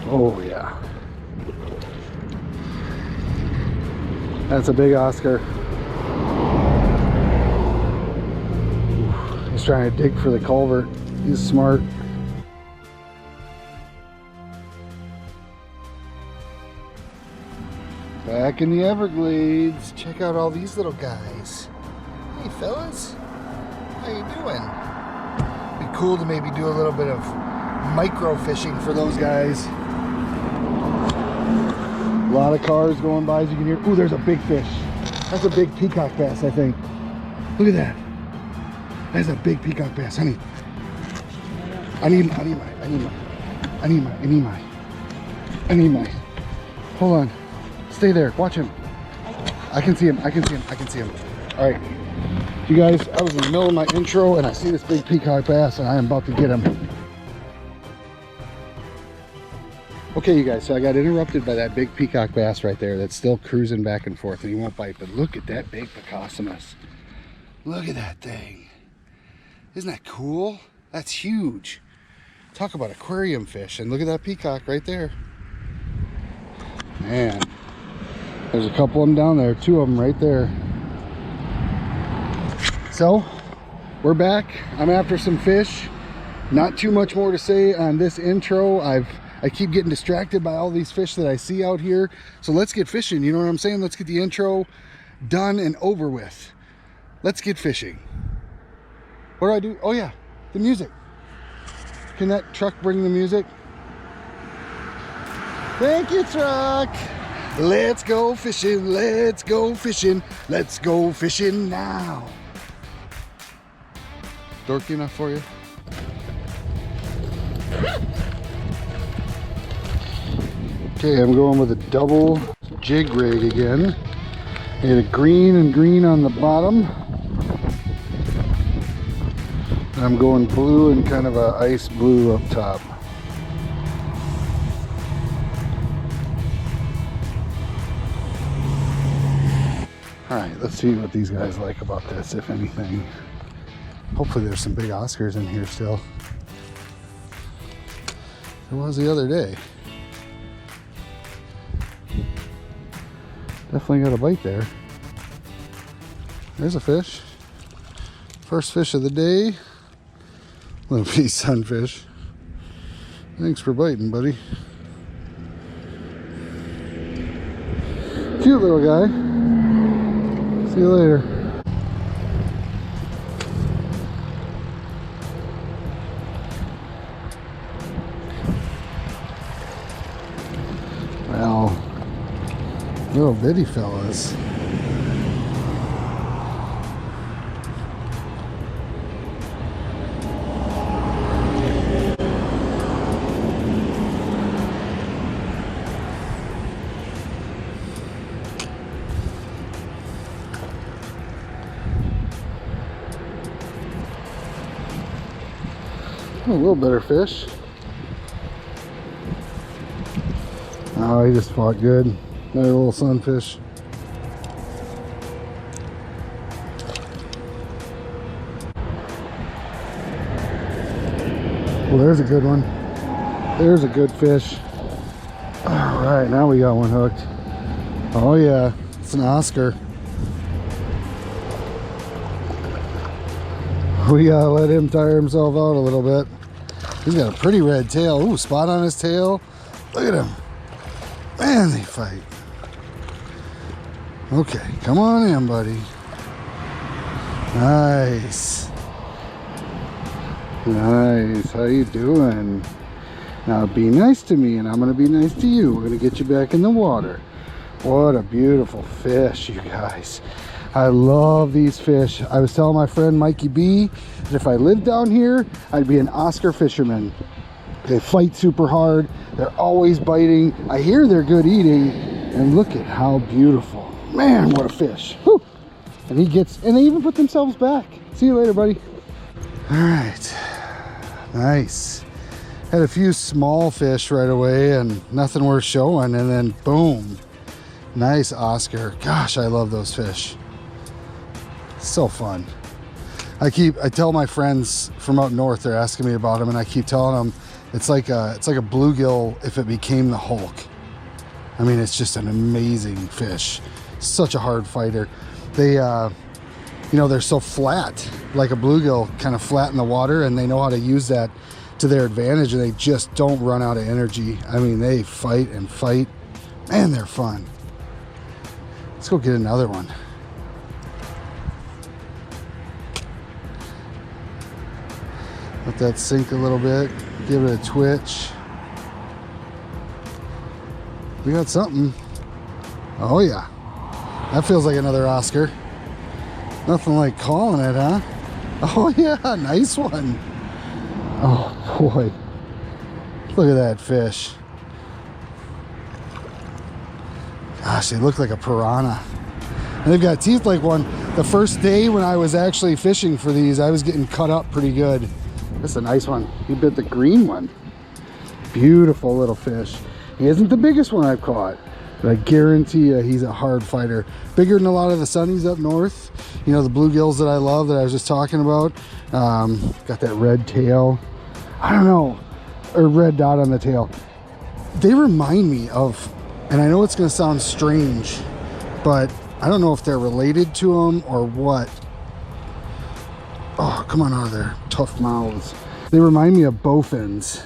Oh yeah. That's a big Oscar. He's trying to dig for the culvert. He's smart. Back in the Everglades. Check out all these little guys. Hey fellas, how you doing? Be cool to maybe do a little bit of micro fishing for those guys. A lot of cars going by as you can hear. Ooh, there's a big fish. That's a big peacock bass, I think. Look at that. That's a big peacock bass, honey. I need my. Hold on. Stay there. Watch him. I can see him. All right. You guys, I was in the middle of my intro and I see this big peacock bass and I am about to get him. Okay, you guys, so I got interrupted by that big peacock bass right there that's still cruising back and forth and he won't bite, but look at that big Picossamus. Look at that thing. Isn't that cool? That's huge. Talk about aquarium fish, and look at that peacock right there. Man, there's a couple of them down there, 2 of them right there. So, we're back. I'm after some fish. Not too much more to say on this intro. I keep getting distracted by all these fish that I see out here. So let's get fishing, you know what I'm saying? Let's get the intro done and over with. Let's get fishing. What do I do? Oh yeah, the music. Can that truck bring the music? Thank you, truck. Let's go fishing, let's go fishing, let's go fishing now. Dorky enough for you? Okay, I'm going with a double jig rig again. I got a green and green on the bottom. And I'm going blue and kind of a ice blue up top. Alright, let's see what these guys like about this, if anything. Hopefully there's some big Oscars in here still. There was the other day. Definitely got a bite there. There's a fish. First fish of the day. Little piece sunfish. Thanks for biting, buddy. Cute little guy. See you later. Well, little bitty fellas. A little better fish. Oh, he just fought good. Another little sunfish. Well, there's a good one. There's a good fish. All right, now we got one hooked. Oh yeah, it's an Oscar. We gotta let him tire himself out a little bit. He's got a pretty red tail. Ooh, spot on his tail. Look at him. Man, they fight. Okay, come on in, buddy. Nice. Nice. How you doing? Now be nice to me and I'm gonna be nice to you. We're gonna get you back in the water. What a beautiful fish, you guys. I love these fish. I was telling my friend Mikey B that if I lived down here, I'd be an Oscar fisherman. They fight super hard. They're always biting. I hear they're good eating. And look at how beautiful. Man, what a fish. Whew. And they even put themselves back. See you later, buddy. All right. Nice. Had a few small fish right away and nothing worth showing. And then boom. Nice Oscar. Gosh, I love those fish. So fun. I tell my friends from up north, they're asking me about them, and I keep telling them It's like a bluegill if it became the Hulk. I mean, it's just an amazing fish. Such a hard fighter. They, you know, they're so flat, like a bluegill, kind of flat in the water, and they know how to use that to their advantage, and they just don't run out of energy. I mean, they fight and fight. Man, they're fun. Let's go get another one. Let that sink a little bit. Give it a twitch. We got something. Oh yeah. That feels like another Oscar. Nothing like calling it, huh? Oh yeah, nice one. Oh boy. Look at that fish. Gosh, they look like a piranha. And they've got teeth like one. The first day when I was actually fishing for these, I was getting cut up pretty good. That's a nice one. He bit the green one. Beautiful little fish. He isn't the biggest one I've caught, but I guarantee you he's a hard fighter. Bigger than a lot of the sunnies up north. You know, the bluegills that I love that I was just talking about. Got that red tail. I don't know, or red dot on the tail. They remind me of, and I know it's gonna sound strange, but I don't know if they're related to them or what. Oh, come on out of there, tough mouths. They remind me of bowfins.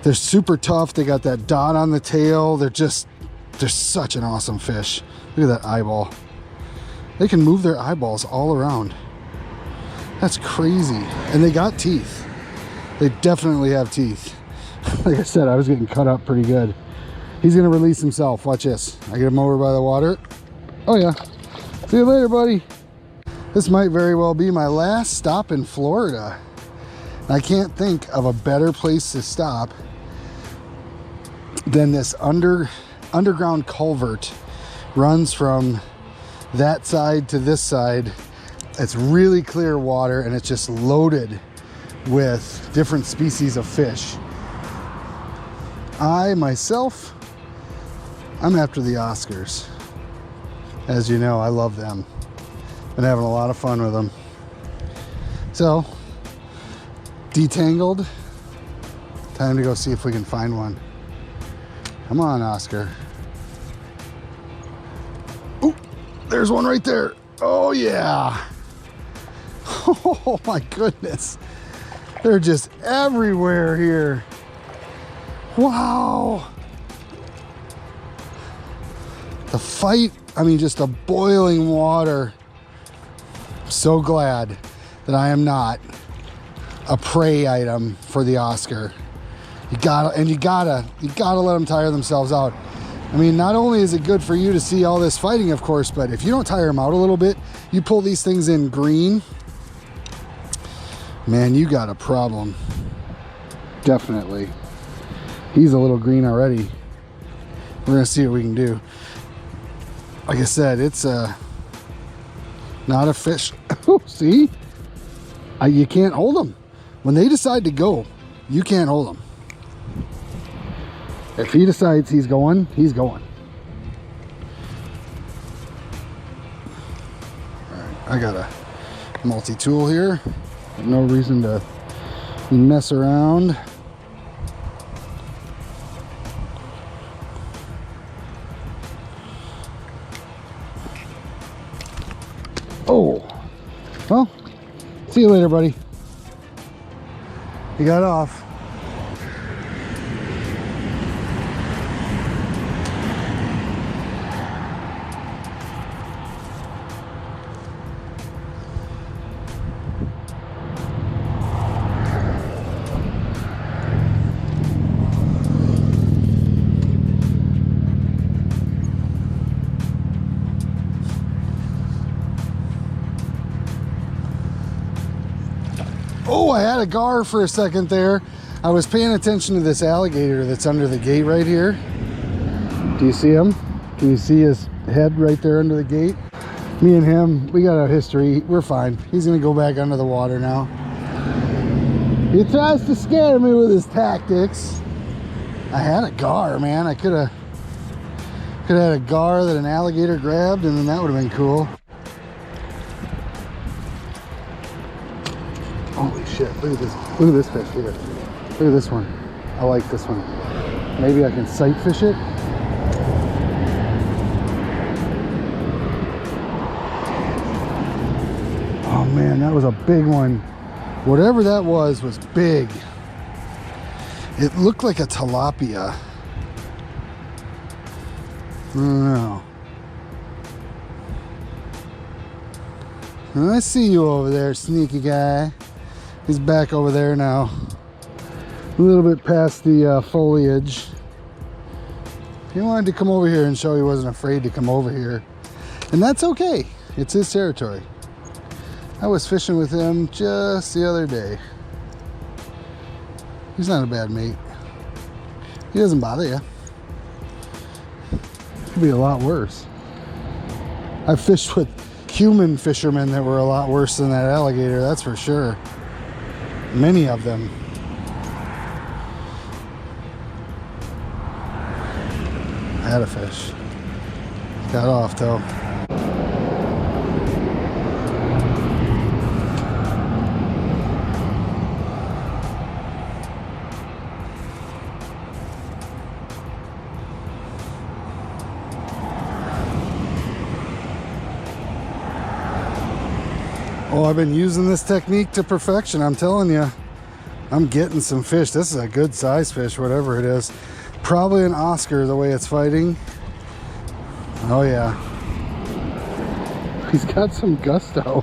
They're super tough. They got that dot on the tail. They're such an awesome fish. Look at that eyeball. They can move their eyeballs all around. That's crazy. And they got teeth. They definitely have teeth. Like I said, I was getting cut up pretty good. He's gonna release himself. Watch this. I get him over by the water. Oh yeah. See you later, buddy. This might very well be my last stop in Florida. I can't think of a better place to stop than this underground culvert. Runs from that side to this side. It's really clear water and it's just loaded with different species of fish. I myself, I'm after the Oscars. As you know, I love them. Been having a lot of fun with them. So, detangled. Time to go see if we can find one. Come on, Oscar. Oh, there's one right there. Oh yeah. Oh my goodness. They're just everywhere here. Wow. The fight, I mean, just the boiling water. I'm so glad that I am not a prey item for the Oscar. You gotta let them tire themselves out. I mean, not only is it good for you to see all this fighting, of course, but if you don't tire them out a little bit, you pull these things in green, man, you got a problem. Definitely. He's a little green already. We're gonna see what we can do. Like I said, it's not a fish. See? You can't hold them. When they decide to go, you can't hold them. If he decides he's going, he's going. All right, I got a multi-tool here. No reason to mess around. Oh, well, see you later, buddy. He got off. Oh, I had a gar for a second there. I was paying attention to this alligator that's under the gate right here. Do you see him? Can you see his head right there under the gate? Me and him, we got a history. We're fine. He's gonna go back under the water now. He tries to scare me with his tactics. I had a gar, man. I could have had a gar that an alligator grabbed, and then that would have been cool. Holy shit, look at this. Look at this fish here. Look at this one. I like this one. Maybe I can sight fish it. Oh man, that was a big one. Whatever that was big. It looked like a tilapia. I don't know. I see you over there, sneaky guy. He's back over there now. A little bit past the foliage. He wanted to come over here and show he wasn't afraid to come over here. And that's okay. It's his territory. I was fishing with him just the other day. He's not a bad mate. He doesn't bother you. Could be a lot worse. I've fished with human fishermen that were a lot worse than that alligator, that's for sure. Many of them. I had a fish. Got off though. Oh, I've been using this technique to perfection. I'm telling you, I'm getting some fish. This is a good size fish, whatever it is. Probably an Oscar the way it's fighting. Oh yeah. He's got some gusto.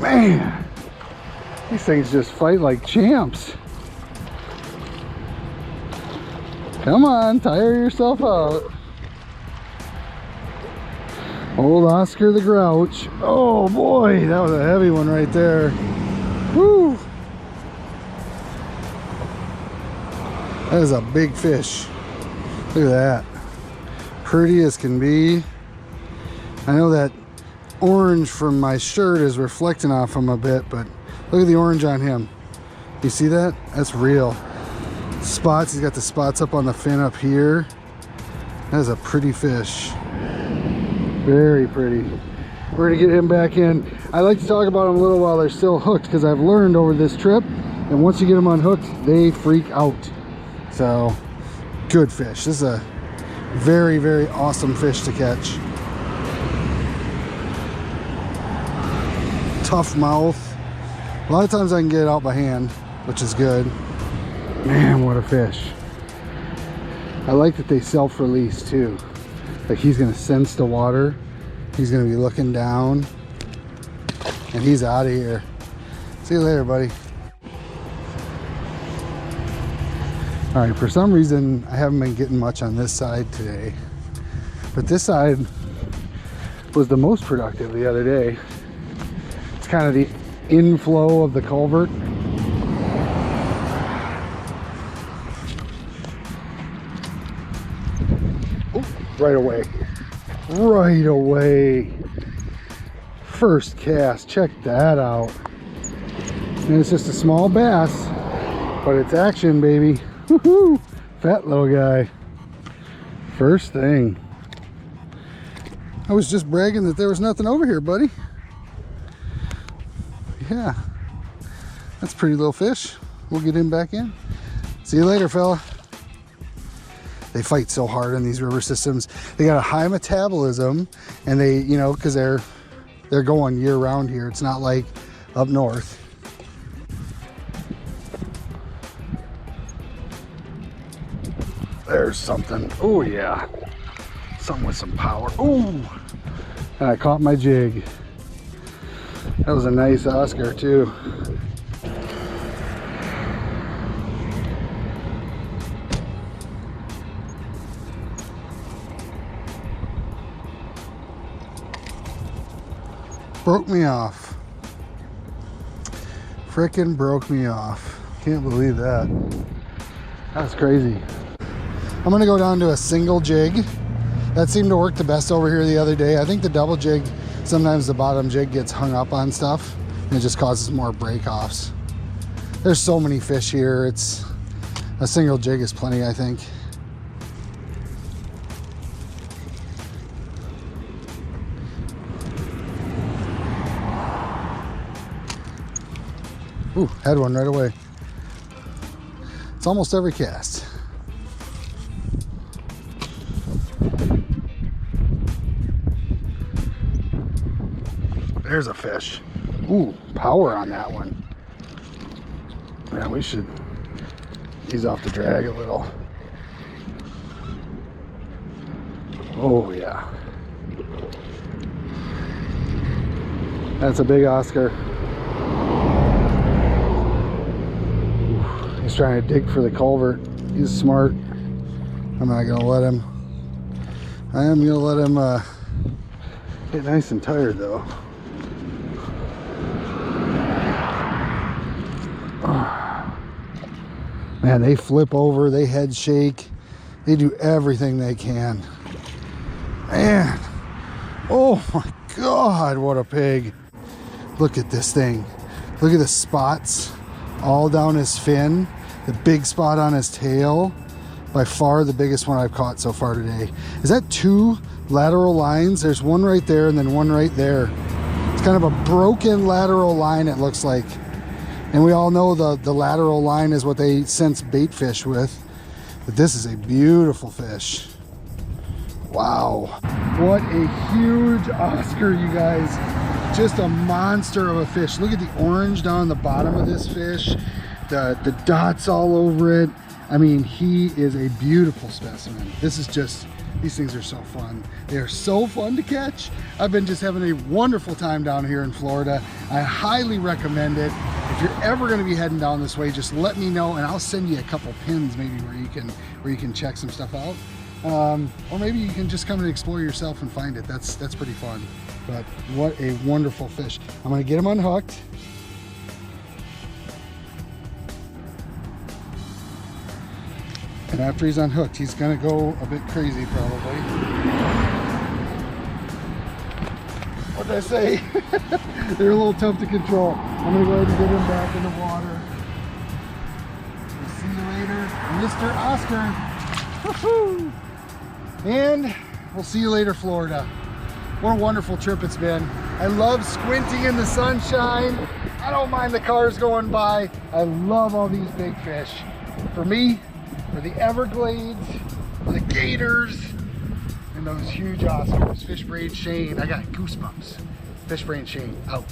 Man, these things just fight like champs. Come on, tire yourself out. Old Oscar the Grouch. Oh boy, that was a heavy one right there. Woo! That is a big fish. Look at that. Pretty as can be. I know that orange from my shirt is reflecting off him a bit, but look at the orange on him. You see that? That's real. Spots, he's got the spots up on the fin up here. That is a pretty fish. Very pretty. We're gonna get him back in. I like to talk about them a little while they're still hooked because I've learned over this trip, and once you get them unhooked, they freak out. So, good fish. This is a very, very awesome fish to catch. Tough mouth. A lot of times I can get it out by hand, which is good. Man, what a fish. I like that they self-release too. Like he's gonna sense the water, he's gonna be looking down, and he's out of here. See you later, buddy. All right, for some reason I haven't been getting much on this side today, but this side was the most productive the other day. It's kind of the inflow of the culvert. Right away. Right away. First cast. Check that out. And it's just a small bass, but it's action, baby. Woohoo! Fat little guy. First thing. I was just bragging that there was nothing over here, buddy. Yeah. That's a pretty little fish. We'll get him back in. See you later, fella. They fight so hard in these river systems. They got a high metabolism, and they, you know, because they're going year round here. It's not like up north. There's something. Oh yeah, something with some power. Oh, and I caught my jig. That was a nice Oscar too. Broke me off. Frickin' broke me off. Can't believe that. That's crazy. I'm gonna go down to a single jig. That seemed to work the best over here the other day. I think the double jig, sometimes the bottom jig gets hung up on stuff and it just causes more break-offs. There's so many fish here. It's a single jig is plenty, I think. Ooh, had one right away. It's almost every cast. There's a fish. Ooh, power on that one. Yeah, we should ease off the drag a little. Oh yeah. That's a big Oscar. He's trying to dig for the culvert. He's smart. I'm not gonna let him. I am gonna let him get nice and tired though. Man, they flip over, they head shake, they do everything they can. Man, oh my God, what a pig. Look at this thing. Look at the spots all down his fin, the big spot on his tail. By far the biggest one I've caught so far today. Is that 2 lateral lines? There's one right there and then one right there. It's kind of a broken lateral line, it looks like. And we all know the lateral line is what they sense bait fish with. But this is a beautiful fish. Wow. What a huge Oscar, you guys. Just a monster of a fish. Look at the orange down the bottom of this fish. The dots all over it. I mean, he is a beautiful specimen. This is just, these things are so fun. They are so fun to catch. I've been just having a wonderful time down here in Florida. I highly recommend it. If you're ever going to be heading down this way, just let me know and I'll send you a couple pins maybe where you can check some stuff out. Or maybe you can just come and explore yourself and find it. That's pretty fun. But what a wonderful fish. I'm going to get him unhooked. And after he's unhooked, he's gonna go a bit crazy probably. What did I say? They're a little tough to control. I'm gonna go ahead and get him back in the water. We'll see you later, Mr. Oscar. Woohoo! And we'll see you later, Florida. What a wonderful trip it's been. I love squinting in the sunshine. I don't mind the cars going by. I love all these big fish. For me, for the Everglades, for the gators, and those huge Oscars. FishBrain Shane, I got goosebumps. FishBrain Shane out.